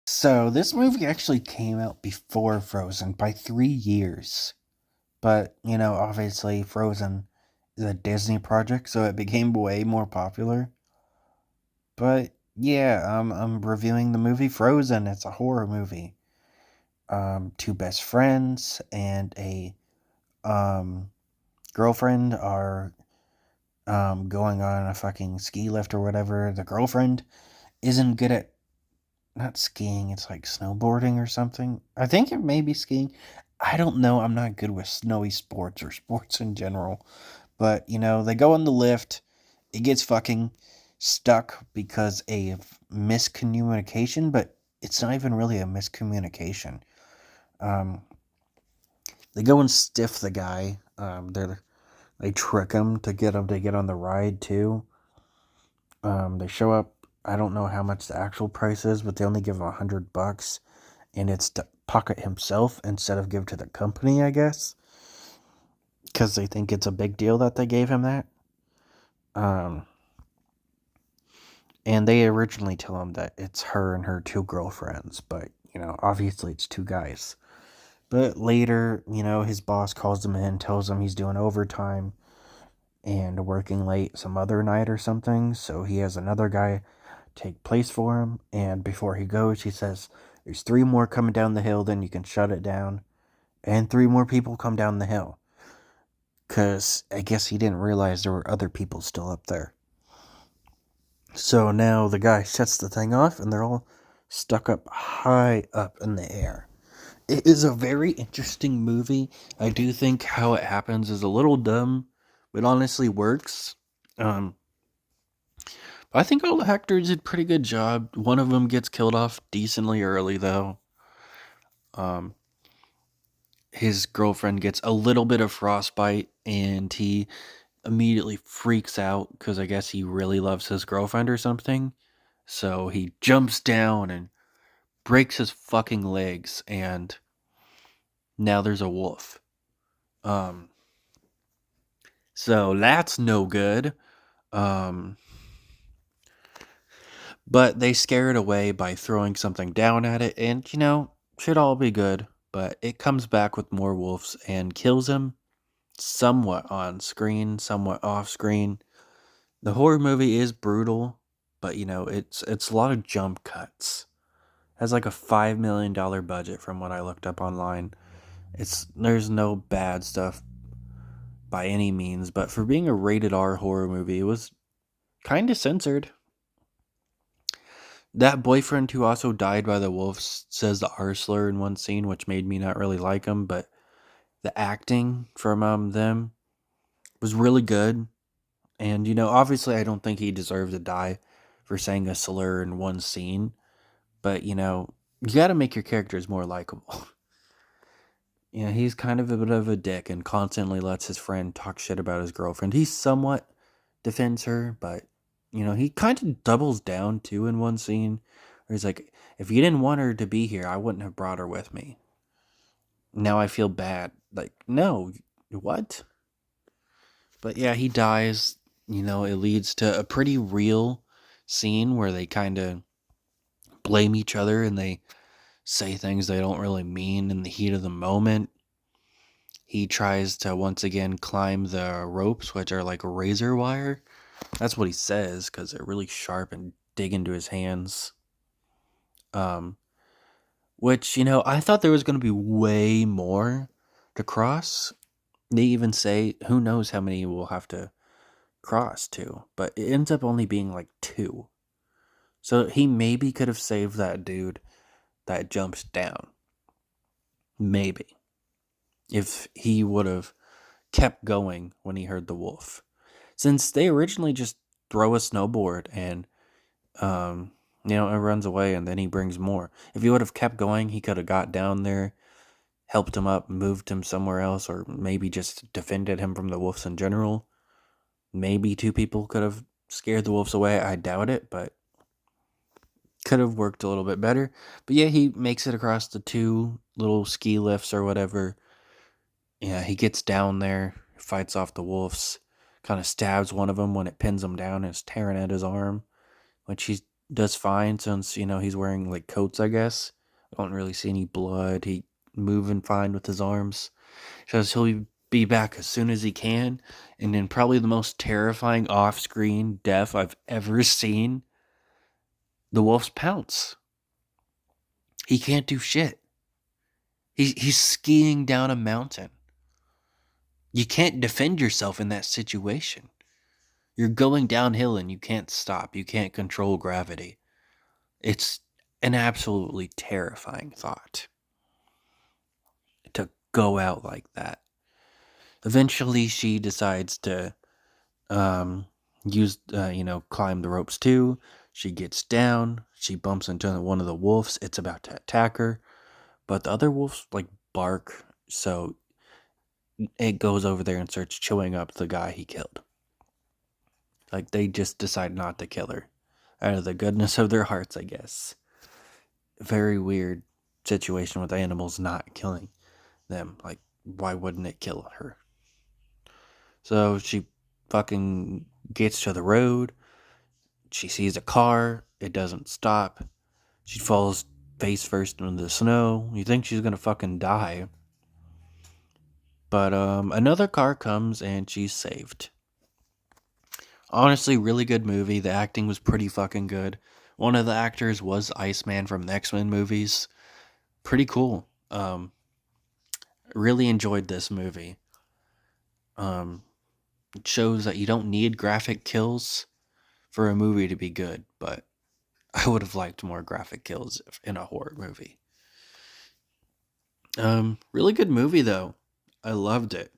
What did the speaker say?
So this movie actually came out before Frozen by 3 years. But, obviously Frozen is a Disney project, so it became way more popular. But yeah, I'm reviewing the movie Frozen. It's a horror movie. Two best friends and a um girlfriend are going on a fucking ski lift or whatever. The girlfriend isn't good at not skiing, it's like snowboarding or something. I think it may be skiing. I don't know. I'm not good with snowy sports or sports in general. But, they go on the lift. It gets fucking stuck because of miscommunication, but it's not even really a miscommunication. Um, they go and stiff the guy. They trick him to get him to get on the ride too. They show up. I don't know how much the actual price is, but they only give him $100, and it's to pocket himself instead of give to the company, I guess, because they think it's a big deal that they gave him that. Um, and they originally tell him that it's her and her two girlfriends, but obviously it's two guys. But later, his boss calls him in, tells him he's doing overtime and working late some other night or something, so he has another guy take place for him. And before he goes, he says, "There's three more coming down the hill, then you can shut it down." And three more people come down the hill. Because I guess he didn't realize there were other people still up there. So now the guy sets the thing off, and they're all stuck up high up in the air. It is a very interesting movie. I do think how it happens is a little dumb, but honestly works. Um, I think all the actors did a pretty good job. One of them gets killed off decently early, though. Um, his girlfriend gets a little bit of frostbite, and he immediately freaks out because I guess he really loves his girlfriend or something. So he jumps down and breaks his fucking legs, and now there's a wolf. Um, so that's no good. Um, but they scare it away by throwing something down at it, and should all be good. But it comes back with more wolves and kills him, somewhat on screen, somewhat off screen. The horror movie is brutal, but it's a lot of jump cuts. It has like a $5 million budget from what I looked up online. There's no bad stuff by any means, but for being a rated R horror movie, it was kind of censored. That boyfriend who also died by the wolves says the R slur in one scene, which made me not really like him. But the acting from them was really good. And obviously, I don't think he deserved to die for saying a slur in one scene. But you got to make your characters more likable. He's kind of a bit of a dick and constantly lets his friend talk shit about his girlfriend. He somewhat defends her, but he kind of doubles down too in one scene where he's like, "If you didn't want her to be here, I wouldn't have brought her with me. Now I feel bad." Like, no, what? But yeah, he dies. It leads to a pretty real scene where they kind of blame each other and they say things they don't really mean in the heat of the moment. He tries to once again climb the ropes, which are like razor wire. That's what he says because they're really sharp and dig into his hands. Um, which I thought there was going to be way more to cross. They even say who knows how many we'll have to cross to, but it ends up only being like two. So he maybe could have saved that dude that jumps down. Maybe if he would have kept going when he heard the wolf. Since they originally just throw a snowboard and it runs away and then he brings more. If he would have kept going, he could have got down there, helped him up, moved him somewhere else, or maybe just defended him from the wolves in general. Maybe two people could have scared the wolves away. I doubt it, but could have worked a little bit better. But yeah, he makes it across the two little ski lifts or whatever. Yeah, he gets down there, fights off the wolves, kind of stabs one of them when it pins him down and is tearing at his arm, which he's does fine since, he's wearing like coats, I guess. I don't really see any blood. He moving fine with his arms. Says he'll be back as soon as he can. And then probably the most terrifying off-screen death I've ever seen. The wolves pounce. He can't do shit. He's skiing down a mountain. You can't defend yourself in that situation. You're going downhill and you can't stop. You can't control gravity. It's an absolutely terrifying thought to go out like that. Eventually, she decides to climb the ropes too. She gets down. She bumps into one of the wolves. It's about to attack her, but the other wolves like bark, so it goes over there and starts chewing up the guy he killed. Like they just decide not to kill her out of the goodness of their hearts, I guess. Very weird situation with animals not killing them. Like, why wouldn't it kill her? So she fucking gets to the road. She sees a car. It doesn't stop. She falls face first into the snow. You think she's gonna fucking die. But another car comes and she's saved. Honestly, really good movie. The acting was pretty fucking good. One of the actors was Iceman from the X-Men movies. Pretty cool. Really enjoyed this movie. It shows that you don't need graphic kills for a movie to be good, but I would have liked more graphic kills in a horror movie. Really good movie though. I loved it.